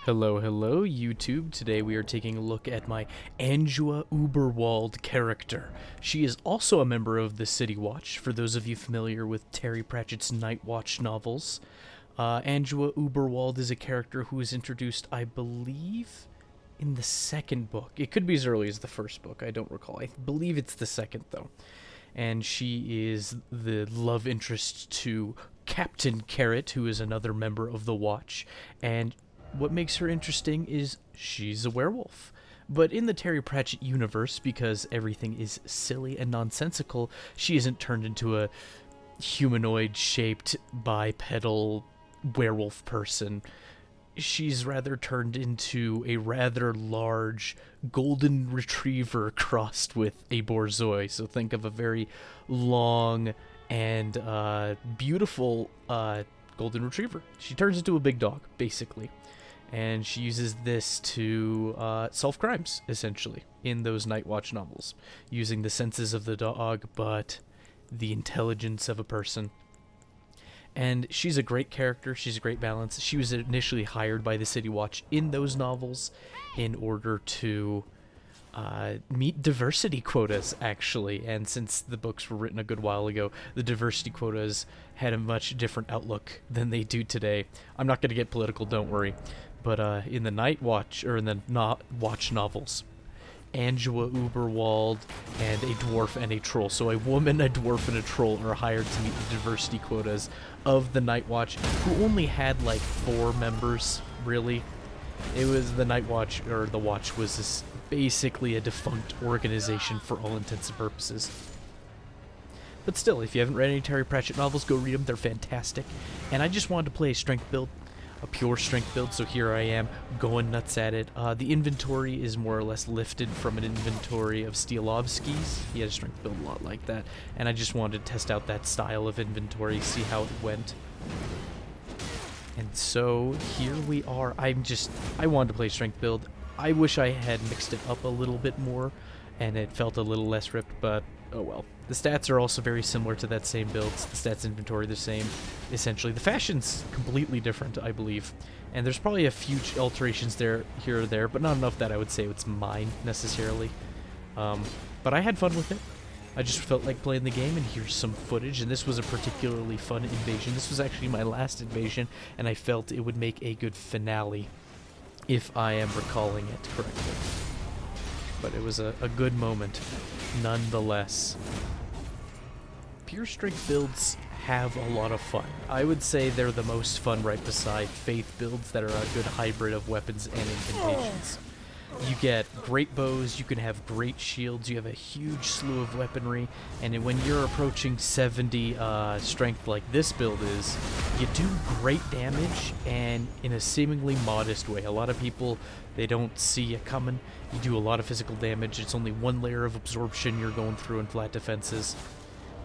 Hello, YouTube. Today we are taking a look at my Angua Uberwald character. She is also a member of the City Watch, for those of you familiar with Terry Pratchett's Night Watch novels. Angua Uberwald is a character who was introduced, I believe, in the second book. It could be as early as the first book, I don't recall. I believe it's the second, though. And she is the love interest to Captain Carrot, who is another member of the Watch, and what makes her interesting is she's a werewolf. But in the Terry Pratchett universe, because everything is silly and nonsensical, she isn't turned into a humanoid-shaped bipedal werewolf person. She's rather turned into a rather large golden retriever crossed with a borzoi. So think of a very long and beautiful golden retriever. She turns into a big dog, basically. And she uses this to solve crimes, essentially, in those Night Watch novels, using the senses of the dog, but the intelligence of a person. And she's a great character. She's a great balance. She was initially hired by the City Watch in those novels in order to meet diversity quotas, actually. And since the books were written a good while ago, the diversity quotas had a much different outlook than they do today. I'm not going to get political, don't worry. But in the Night Watch, or in the Watch novels, Angua Uberwald and a dwarf and a troll. So a woman, a dwarf, and a troll are hired to meet the diversity quotas of the Night Watch, who only had like 4 members, really. It was the Night Watch, or the Watch was basically a defunct organization for all intents and purposes. But still, if you haven't read any Terry Pratchett novels, go read them. They're fantastic. And I just wanted to play a strength build. A pure strength build, so here I am, going nuts at it. The inventory is more or less lifted from an inventory of Stielovsky's. He had a strength build a lot like that, and I just wanted to test out that style of inventory, see how it went. And so, here we are. I wanted to play strength build. I wish I had mixed it up a little bit more, and it felt a little less ripped, but oh well. The stats are also very similar to that same build. The stats inventory the same, essentially. The fashion's completely different, I believe. And there's probably a few alterations there, here or there, but not enough that I would say it's mine, necessarily. But I had fun with it. I just felt like playing the game, and here's some footage, and this was a particularly fun invasion. This was actually my last invasion, and I felt it would make a good finale, if I am recalling it correctly. But it was a good moment, nonetheless. Pure strength builds have a lot of fun. I would say they're the most fun right beside faith builds that are a good hybrid of weapons and incantations. You get great bows, you can have great shields, you have a huge slew of weaponry, and when you're approaching 70 strength like this build is, you do great damage, and in a seemingly modest way. A lot of people, they don't see you coming. You do a lot of physical damage. It's only one layer of absorption you're going through in flat defenses.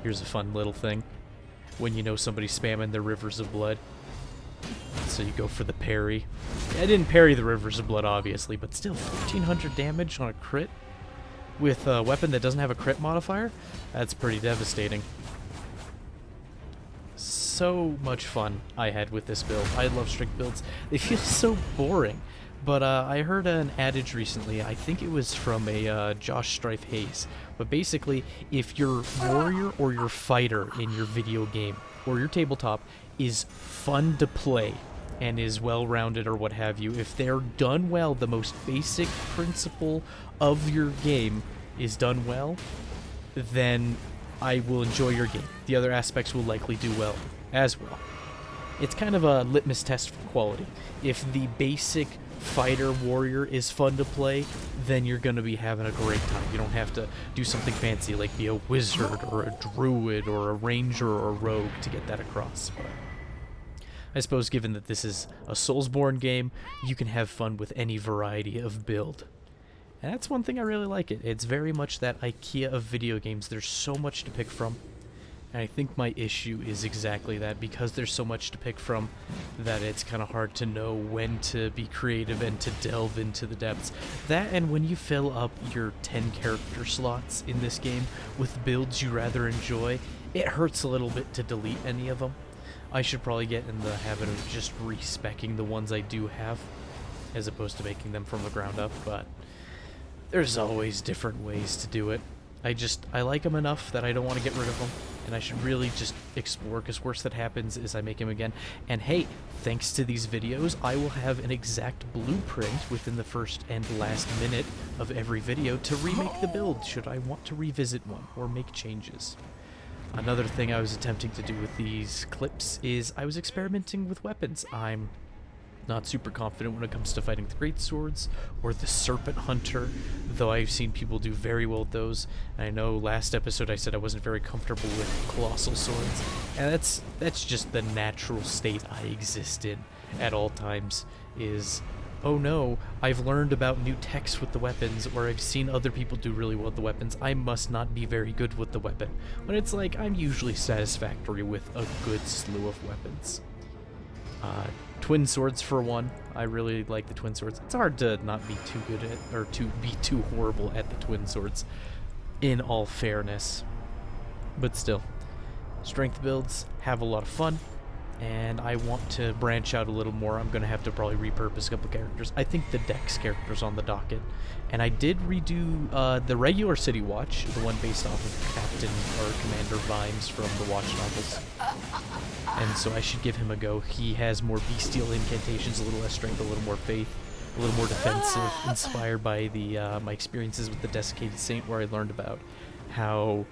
Here's a fun little thing. When you know somebody's spamming their Rivers of Blood, so you go for the parry. I didn't parry the Rivers of Blood, obviously, but still 1,400 damage on a crit with a weapon that doesn't have a crit modifier? That's pretty devastating. So much fun I had with this build. I love strength builds. They feel so boring. But I heard an adage recently, I think it was from a Josh Strife Hayes, but basically, if your warrior or your fighter in your video game, or your tabletop, is fun to play, and is well-rounded or what have you, if they're done well, the most basic principle of your game is done well, then I will enjoy your game. The other aspects will likely do well as well. It's kind of a litmus test for quality. If the basic fighter warrior is fun to play, then you're going to be having a great time. You don't have to do something fancy like be a wizard or a druid or a ranger or a rogue to get that across. But I suppose given that this is a Soulsborne game, you can have fun with any variety of build. And that's one thing I really like it. It's very much that IKEA of video games. There's so much to pick from. And I think my issue is exactly that, because there's so much to pick from that it's kind of hard to know when to be creative and to delve into the depths. That, and when you fill up your 10 character slots in this game with builds you rather enjoy, it hurts a little bit to delete any of them. I should probably get in the habit of just respecking the ones I do have. as opposed to making them from the ground up, but there's always different ways to do it. I like them enough that I don't want to get rid of them, and I should really just explore, because worst that happens is I make him again. And hey, thanks to these videos, I will have an exact blueprint within the first and last minute of every video to remake the build, should I want to revisit one or make changes. Another thing I was attempting to do with these clips is I was experimenting with weapons. I'm not super confident when it comes to fighting the great swords or the serpent hunter, though I've seen people do very well with those. And I know last episode I said I wasn't very comfortable with colossal swords, and that's just the natural state I exist in at all times. Is, oh no, I've learned about new techs with the weapons, or I've seen other people do really well with the weapons, I must not be very good with the weapon, when it's like I'm usually satisfactory with a good slew of weapons. Twin swords for one. I really like the twin swords. It's hard to not be too good at, or to be too horrible at the twin swords, in all fairness. But still, strength builds, have a lot of fun, and I want to branch out a little more. I'm going to have to probably repurpose a couple characters. I think the Dex character's on the docket. And I did redo the regular City Watch, the one based off of Captain or Commander Vimes from the Watch novels. And so I should give him a go. He has more bestial incantations, a little less strength, a little more faith, a little more defensive, inspired by the my experiences with the Desiccated Saint, where I learned about how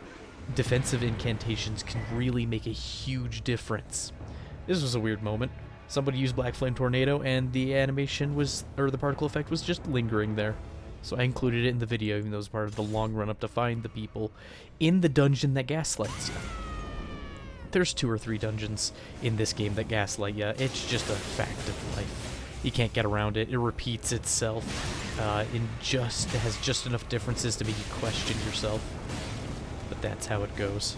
defensive incantations can really make a huge difference. This was a weird moment. Somebody used Black Flame Tornado, and the animation was, or the particle effect was just lingering there. So I included it in the video, even though it was part of the long run up to find the people in the dungeon that gaslights you. There's 2 or 3 dungeons in this game that gaslight you. It's just a fact of life. You can't get around it. It repeats itself. It has just enough differences to make you question yourself. But that's how it goes.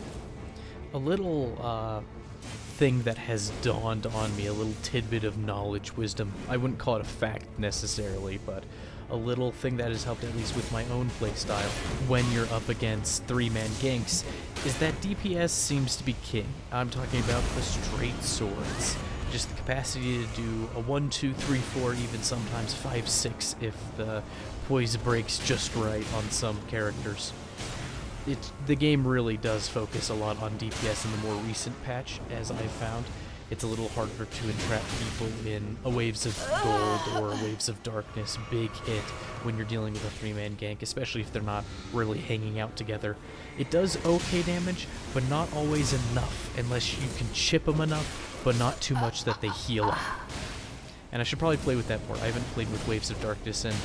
A little thing that has dawned on me, a little tidbit of knowledge, wisdom. I wouldn't call it a fact necessarily, but a little thing that has helped, at least with my own playstyle, when you're up against 3-man ganks, is that DPS seems to be king. I'm talking about the straight swords. Just the capacity to do a 1, 2, 3, 4, even sometimes 5, 6 if the poise breaks just right on some characters. The game really does focus a lot on DPS in the more recent patch, as I've found. It's a little harder to entrap people in a waves of gold or waves of darkness big hit when you're dealing with a 3-man gank, especially if they're not really hanging out together. It does okay damage, but not always enough, unless you can chip them enough, but not too much that they heal up. And I should probably play with that more. I haven't played with Waves of Darkness and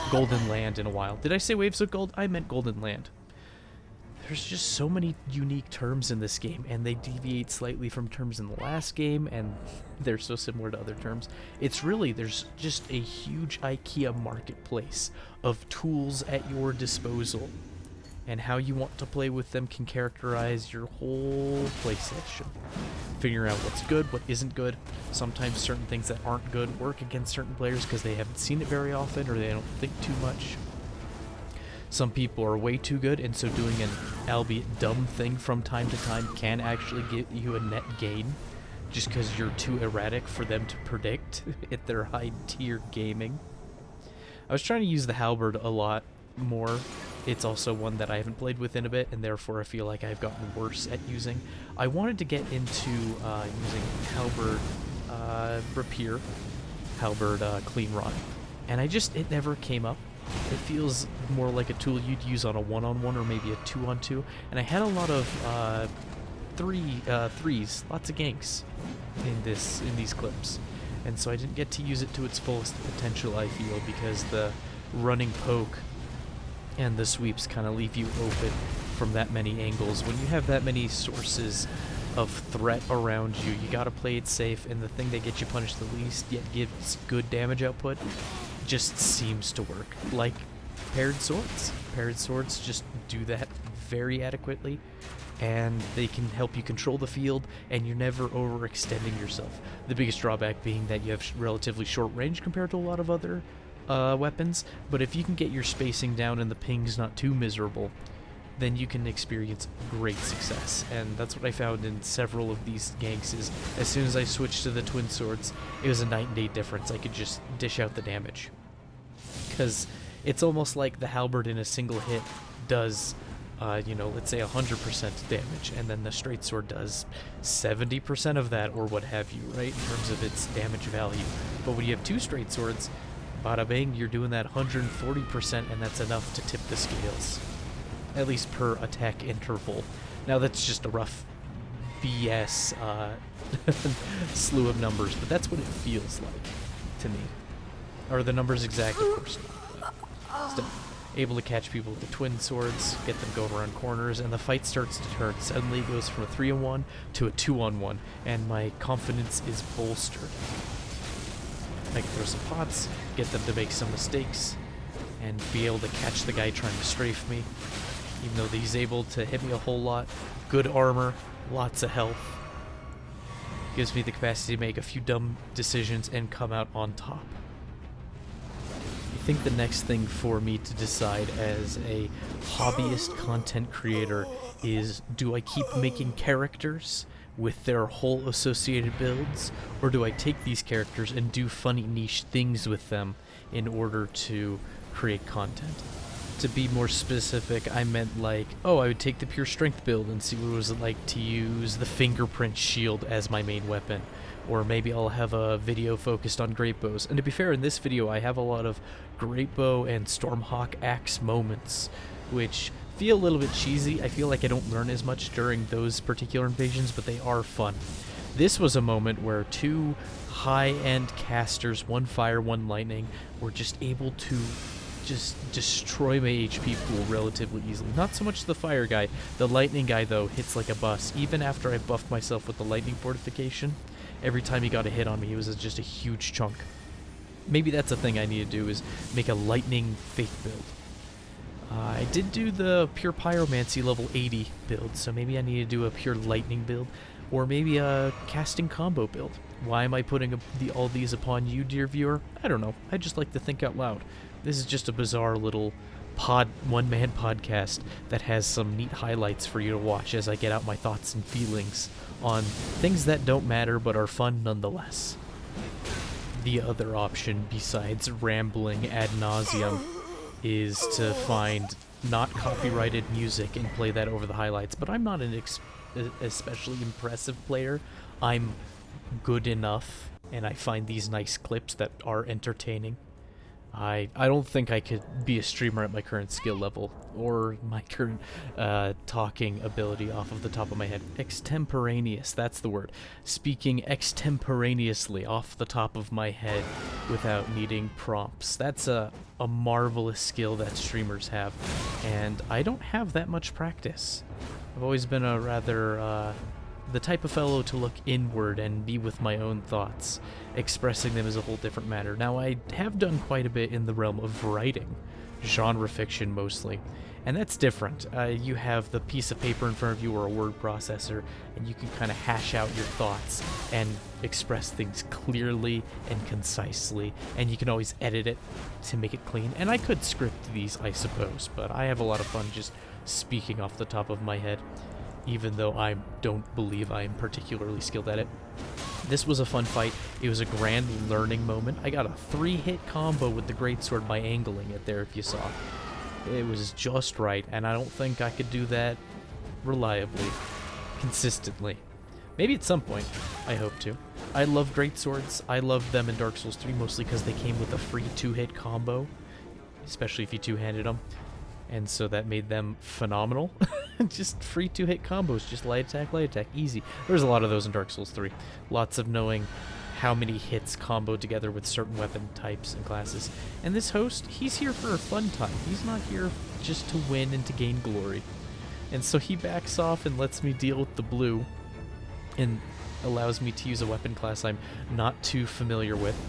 Golden Land in a while. Did I say Waves of Gold? I meant Golden Land. There's just so many unique terms in this game, and they deviate slightly from terms in the last game, and they're so similar to other terms. It's really, there's just a huge IKEA marketplace of tools at your disposal, and how you want to play with them can characterize your whole play session. Figuring out what's good, what isn't good. Sometimes certain things that aren't good work against certain players because they haven't seen it very often, or they don't think too much. Some people are way too good, and so doing an albeit dumb thing from time to time can actually get you a net gain, just because you're too erratic for them to predict at their high tier gaming. I was trying to use the halberd a lot more. It's also one that I haven't played with in a bit, and therefore I feel like I've gotten worse at using. I wanted to get into using halberd rapier, halberd clean rod, and it never came up. It feels more like a tool you'd use on a 1-on-1 or maybe a 2-on-2, and I had a lot of threes, lots of ganks in these clips, and so I didn't get to use it to its fullest potential, I feel, because the running poke and the sweeps kind of leave you open from that many angles. When you have that many sources of threat around you, you gotta play it safe, and the thing that gets you punished the least yet gives good damage output just seems to work. Like paired swords. Paired swords just do that very adequately, and they can help you control the field, and you're never overextending yourself. The biggest drawback being that you have relatively short range compared to a lot of other weapons, but if you can get your spacing down and the ping's not too miserable, then you can experience great success. And that's what I found in several of these ganks is as soon as I switched to the twin swords, it was a night and day difference. I could just dish out the damage. Because it's almost like the halberd in a single hit does, let's say 100% damage, and then the straight sword does 70% of that, or what have you, right, in terms of its damage value. But when you have two straight swords, bada bang, you're doing that 140%, and that's enough to tip the scales. At least per attack interval. Now that's just a rough BS slew of numbers, but that's what it feels like to me. Or the numbers exactly, of course. Still, able to catch people with the twin swords, get them go around corners, and the fight starts to turn. Suddenly it goes from a 3-on-1 to a 2-on-1, and my confidence is bolstered. I can throw some pots, get them to make some mistakes, and be able to catch the guy trying to strafe me. Even though he's able to hit me a whole lot. Good armor, lots of health. Gives me the capacity to make a few dumb decisions and come out on top. I think the next thing for me to decide as a hobbyist content creator is, do I keep making characters with their whole associated builds, or do I take these characters and do funny niche things with them in order to create content? To be more specific, I meant like, I would take the pure strength build and see what it was like to use the fingerprint shield as my main weapon. Or maybe I'll have a video focused on great bows. And to be fair, in this video I have a lot of great bow and Stormhawk axe moments, which feel a little bit cheesy. I feel like I don't learn as much during those particular invasions, but they are fun. This was a moment where two high-end casters, one fire, one lightning, were just able to just destroy my HP pool relatively easily. Not so much the fire guy. The lightning guy, though, hits like a bus. Even after I buffed myself with the lightning fortification, every time he got a hit on me, it was just a huge chunk. Maybe that's a thing I need to do, is make a lightning faith build. I did do the pure pyromancy level 80 build, so maybe I need to do a pure lightning build, or maybe a casting combo build. Why am I putting all these upon you, dear viewer? I don't know. I just like to think out loud. This is just a bizarre little one-man podcast that has some neat highlights for you to watch as I get out my thoughts and feelings on things that don't matter but are fun nonetheless. The other option, besides rambling ad nauseum, is to find not copyrighted music and play that over the highlights. But I'm not an especially impressive player. I'm good enough, and I find these nice clips that are entertaining. I don't think I could be a streamer at my current skill level, or my current talking ability off of the top of my head. Extemporaneous, that's the word. Speaking extemporaneously off the top of my head without needing prompts. That's a marvelous skill that streamers have, and I don't have that much practice. I've always been a rather the type of fellow to look inward and be with my own thoughts. Expressing them is a whole different matter. Now, I have done quite a bit in the realm of writing, genre fiction mostly, and that's different. You have the piece of paper in front of you or a word processor, and you can kind of hash out your thoughts and express things clearly and concisely, and you can always edit it to make it clean. And I could script these, I suppose, but I have a lot of fun just speaking off the top of my head, even though I don't believe I'm particularly skilled at it. This was a fun fight. It was a grand learning moment. I got a 3-hit combo with the greatsword by angling it there, if you saw. It was just right, and I don't think I could do that reliably, consistently. Maybe at some point, I hope to. I love greatswords. I loved them in Dark Souls 3 mostly because they came with a free 2-hit combo, especially if you two-handed them. And so that made them phenomenal. Just free 2-hit combos, just light attack, easy. There's a lot of those in Dark Souls 3. Lots of knowing how many hits combo together with certain weapon types and classes. And this host, he's here for a fun time. He's not here just to win and to gain glory. And so he backs off and lets me deal with the blue and allows me to use a weapon class I'm not too familiar with.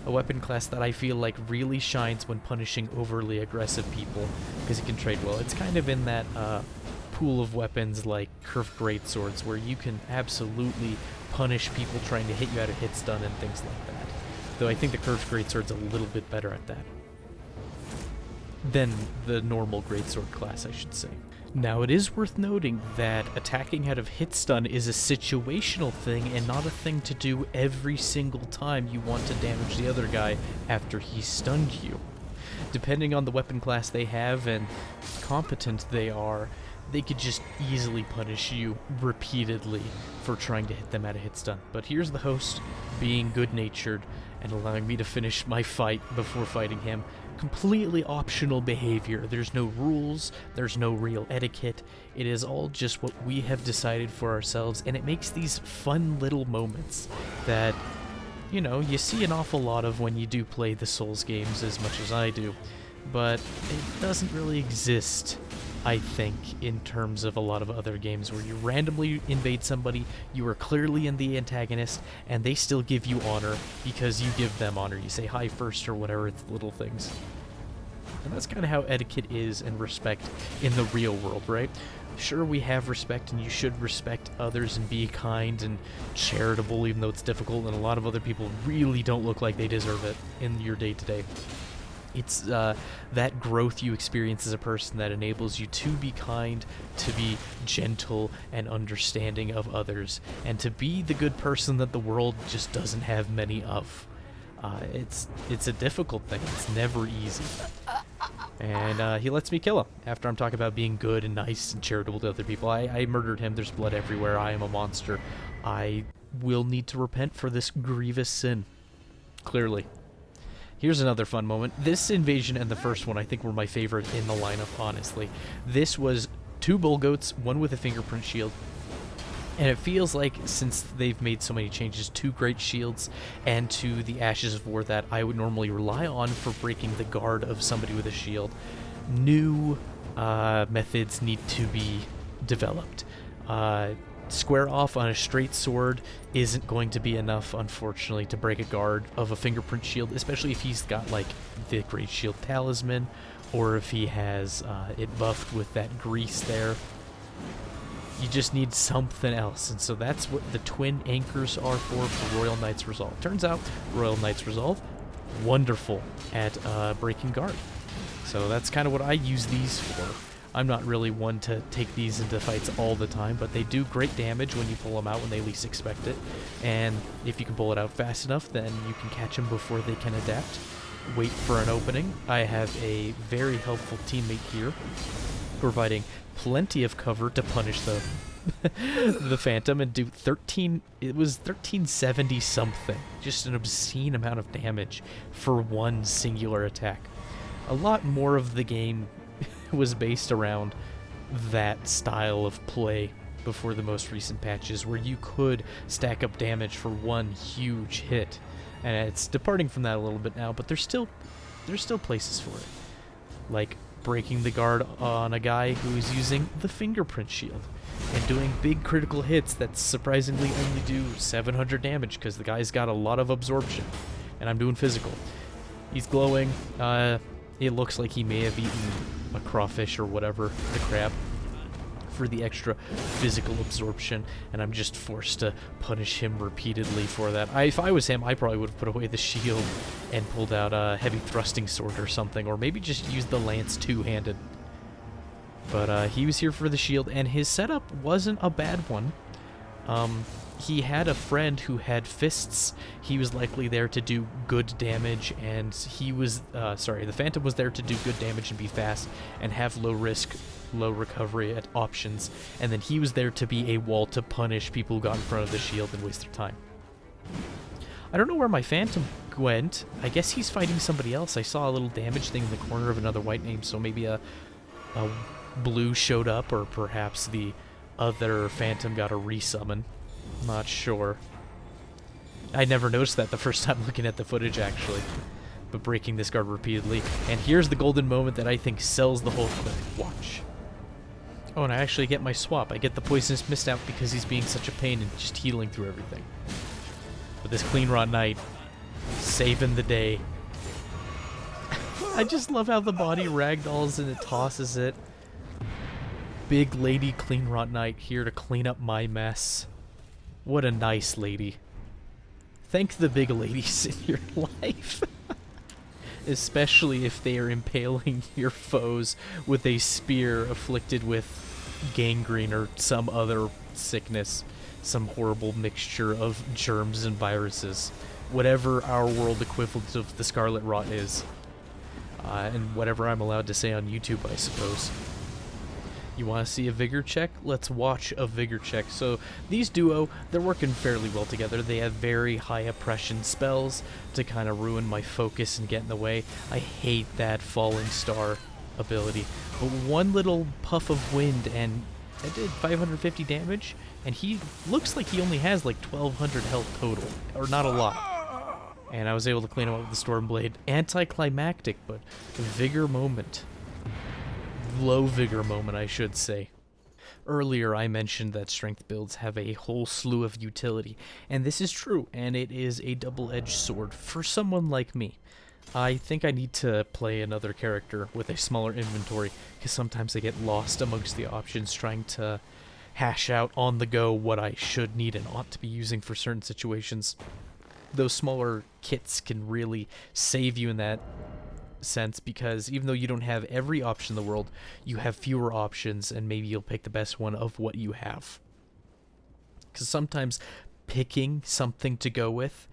A weapon class that I feel like really shines when punishing overly aggressive people, because it can trade well. It's kind of in that pool of weapons like curved greatswords, where you can absolutely punish people trying to hit you out of hit stun and things like that. Though I think the curved greatsword's a little bit better at that. than the normal greatsword class, I should say. Now, it is worth noting that attacking out of hit stun is a situational thing and not a thing to do every single time you want to damage the other guy after he's stunned you. Depending on the weapon class they have and competent they are, they could just easily punish you repeatedly for trying to hit them at a hit stun. But here's the host being good-natured and allowing me to finish my fight before fighting him. Completely optional behavior. There's no rules, there's no real etiquette. It is all just what we have decided for ourselves, and it makes these fun little moments that, you know, you see an awful lot of when you do play the Souls games as much as I do, but it doesn't really exist, I think, in terms of a lot of other games where you randomly invade somebody, you are clearly in the antagonist, and they still give you honor because you give them honor. You say hi first or whatever, it's little things. And that's kind of how etiquette is and respect in the real world, right? Sure, we have respect, and you should respect others and be kind and charitable, even though it's difficult, and a lot of other people really don't look like they deserve it in your day-to-day. It's that growth you experience as a person that enables you to be kind, to be gentle and understanding of others, and to be the good person that the world just doesn't have many of. It's a difficult thing. It's never easy. And he lets me kill him after I'm talking about being good and nice and charitable to other people. I murdered him. There's blood everywhere. I am a monster. I will need to repent for this grievous sin. Clearly. Here's another fun moment. This invasion and the first one I think were my favorite in the lineup, honestly. This was 2 bull goats, one with a fingerprint shield. And it feels like, since they've made so many changes to Great Shields and to the Ashes of War that I would normally rely on for breaking the guard of somebody with a shield, new methods need to be developed. Square off on a straight sword isn't going to be enough, unfortunately, to break a guard of a fingerprint shield, especially if he's got, like, the Great Shield Talisman, or if he has it buffed with that grease there. You just need something else, and so that's what the twin anchors are for Royal Knight's Resolve. Turns out, Royal Knight's Resolve, wonderful at breaking guard. So that's kind of what I use these for. I'm not really one to take these into fights all the time, but they do great damage when you pull them out when they least expect it. And if you can pull it out fast enough, then you can catch them before they can adapt. Wait for an opening. I have a very helpful teammate here, providing plenty of cover to punish the the Phantom and do 1370 something. Just an obscene amount of damage for one singular attack. A lot more of the game was based around that style of play before the most recent patches, where you could stack up damage for one huge hit. And it's departing from that a little bit now, but there's still places for it. Like breaking the guard on a guy who's using the fingerprint shield and doing big critical hits that surprisingly only do 700 damage because the guy's got a lot of absorption, and I'm doing physical. He's glowing. It looks like he may have eaten a crawfish or whatever, the crab, for the extra physical absorption, and I'm just forced to punish him repeatedly for that. If I was him, I probably would have put away the shield and pulled out a heavy thrusting sword or something, or maybe just used the lance two-handed. But he was here for the shield, and his setup wasn't a bad one. He had a friend who had fists. He was likely there to do good damage, and he was, the Phantom was there to do good damage and be fast and have low risk, low recovery at options, and then he was there to be a wall to punish people who got in front of the shield and waste their time. I don't know where my Phantom went. I guess he's fighting somebody else. I saw a little damage thing in the corner of another white name, so maybe a blue showed up, or perhaps the other Phantom got a resummon. Not sure. I never noticed that the first time looking at the footage, actually. But breaking this guard repeatedly. And here's the golden moment that I think sells the whole clip. Watch. Oh, and I actually get my swap. I get the Poisonous Mist out because he's being such a pain and just healing through everything. But this Clean Rot Knight, saving the day. I just love how the body ragdolls and it tosses it. Big lady Clean Rot Knight here to clean up my mess. What a nice lady. Thank the big ladies in your life. especially if they are impaling your foes with a spear afflicted with gangrene or some other sickness, some horrible mixture of germs and viruses, whatever our world equivalent of the Scarlet Rot is, and whatever I'm allowed to say on YouTube, I suppose. You want to see a vigor check? Let's watch a vigor check. So these duo, they're working fairly well together. They have very high oppression spells to kind of ruin my focus and get in the way. I hate that falling star ability. But one little puff of wind and I did 550 damage, and he looks like he only has like 1200 health total, or not a lot. And I was able to clean him up with the Storm Blade. Anticlimactic, but vigor moment. Low vigor moment, I should say. Earlier I mentioned that strength builds have a whole slew of utility, and this is true, and it is a double-edged sword for someone like me. I think I need to play another character with a smaller inventory, because sometimes I get lost amongst the options trying to hash out on the go what I should need and ought to be using for certain situations. Those smaller kits can really save you in that sense, because even though you don't have every option in the world, you have fewer options, and maybe you'll pick the best one of what you have. Because sometimes picking something to go with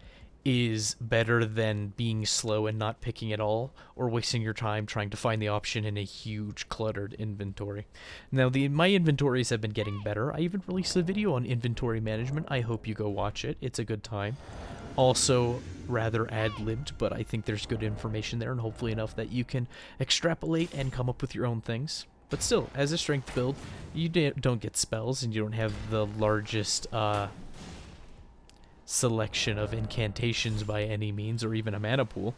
is better than being slow and not picking at all, or wasting your time trying to find the option in a huge cluttered inventory. Now, my inventories have been getting better. I even released a video on inventory management. I hope you go watch it. It's a good time. Also rather ad-libbed, but I think there's good information there, and hopefully enough that you can extrapolate and come up with your own things. But still, as a strength build, you don't get spells, and you don't have the largest selection of incantations by any means, or even a mana pool.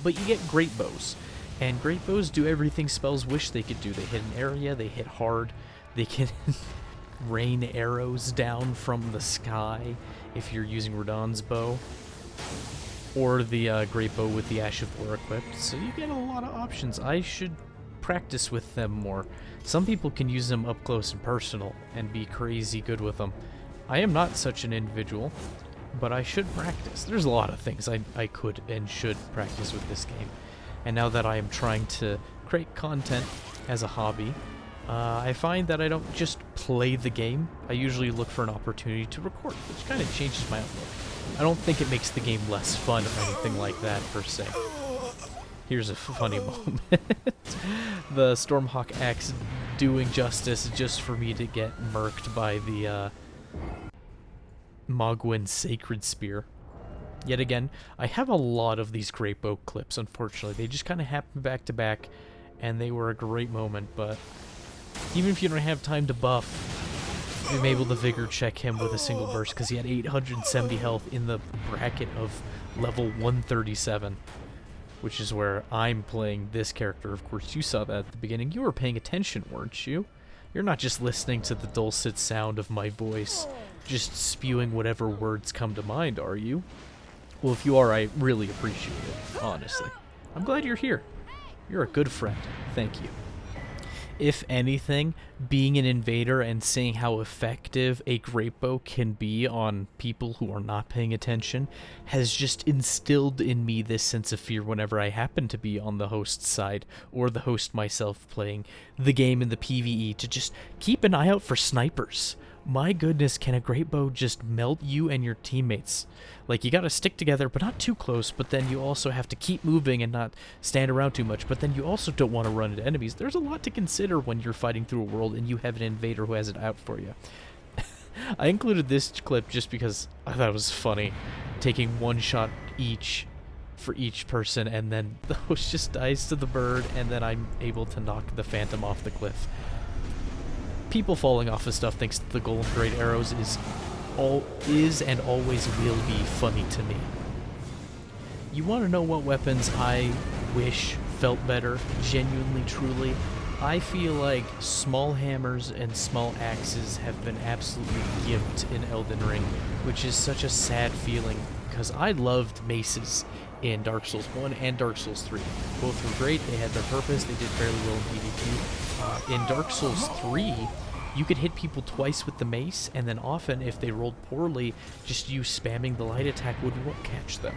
But you get great bows, and great bows do everything spells wish they could do. They hit an area, they hit hard, they can rain arrows down from the sky if you're using Radahn's bow, or the great bow with the Ash of War equipped. So you get a lot of options. I should practice with them more. Some people can use them up close and personal and be crazy good with them. I am not such an individual, but I should practice. There's a lot of things I could and should practice with this game. And now that I am trying to create content as a hobby, I find that I don't just play the game. I usually look for an opportunity to record, which kind of changes my outlook. I don't think it makes the game less fun or anything like that, per se. Here's a funny moment. The Stormhawk axe doing justice just for me to get murked by the Mogwin Sacred Spear. Yet again, I have a lot of these great bow clips, unfortunately. They just kind of happen back to back, and they were a great moment, but even if you don't have time to buff, I'm able to vigor check him with a single burst, because he had 870 health in the bracket of level 137, which is where I'm playing this character. Of course, you saw that at the beginning. You were paying attention, weren't you? You're not just listening to the dulcet sound of my voice, just spewing whatever words come to mind, are you? Well, if you are, I really appreciate it, honestly. I'm glad you're here. You're a good friend. Thank you. If anything, being an invader and seeing how effective a great bow can be on people who are not paying attention has just instilled in me this sense of fear whenever I happen to be on the host's side, or the host myself playing the game in the PvE, to just keep an eye out for snipers. My goodness, can a great bow just melt you and your teammates? Like, you gotta stick together, but not too close, but then you also have to keep moving and not stand around too much, but then you also don't want to run into enemies. There's a lot to consider when you're fighting through a world and you have an invader who has it out for you. I included this clip just because I thought it was funny, taking one shot each for each person, and then the host just dies to the bird, and then I'm able to knock the phantom off the cliff. People falling off of stuff thanks to the golden great arrows is and always will be funny to me. You want to know what weapons I wish felt better, genuinely, truly? I feel like small hammers and small axes have been absolutely gimped in Elden Ring, which is such a sad feeling, because I loved maces in Dark Souls 1 and Dark Souls 3. Both were great, they had their purpose, they did fairly well in PvP. In Dark Souls 3, you could hit people twice with the mace, and then often, if they rolled poorly, just you spamming the light attack would catch them.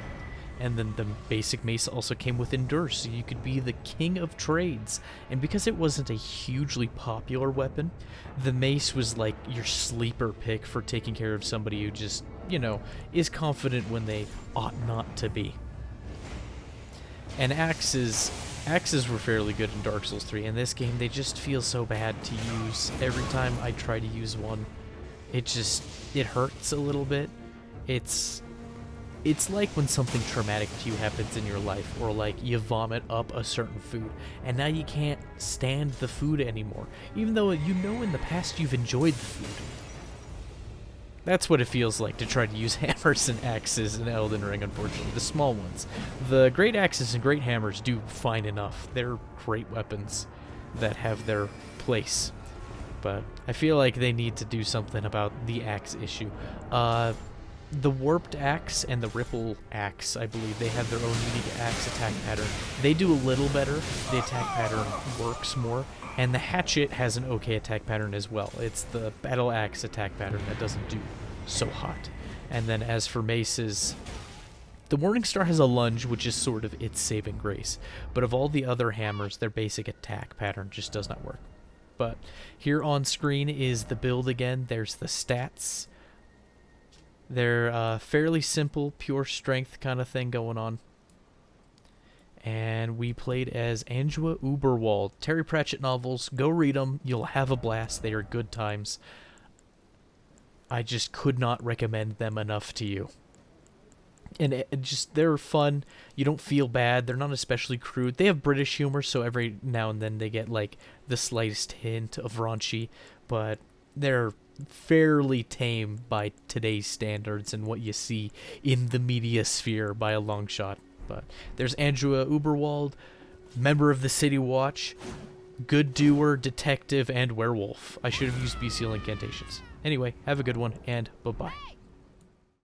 And then the basic mace also came with Endure, so you could be the king of trades. And because it wasn't a hugely popular weapon, the mace was like your sleeper pick for taking care of somebody who just, you know, is confident when they ought not to be. And axes were fairly good in Dark Souls 3. In this game, they just feel so bad to use. Every time I try to use one, it hurts a little bit. It's like when something traumatic to you happens in your life, or like you vomit up a certain food, and now you can't stand the food anymore, even though you know in the past you've enjoyed the food. That's what it feels like to try to use hammers and axes in Elden Ring, unfortunately. The small ones. The great axes and great hammers do fine enough. They're great weapons that have their place. But I feel like they need to do something about the axe issue. The warped axe and the ripple axe, I believe, they have their own unique axe attack pattern. They do a little better. The attack pattern works more. And the hatchet has an okay attack pattern as well. It's the battle axe attack pattern that doesn't do so hot. And then as for maces, the Morningstar has a lunge, which is sort of its saving grace. But of all the other hammers, their basic attack pattern just does not work. But here on screen is the build again. There's the stats. They're fairly simple, pure strength kind of thing going on. And we played as Angua Uberwald. Terry Pratchett novels. Go read them. You'll have a blast. They are good times. I just could not recommend them enough to you. And they're fun. You don't feel bad. They're not especially crude. They have British humor, so every now and then they get like the slightest hint of raunchy, but they're fairly tame by today's standards and what you see in the media sphere by a long shot. But there's Angua Uberwald, member of the City Watch, good doer, detective, and werewolf. I should have used bestial incantations. Anyway, have a good one, and bye-bye.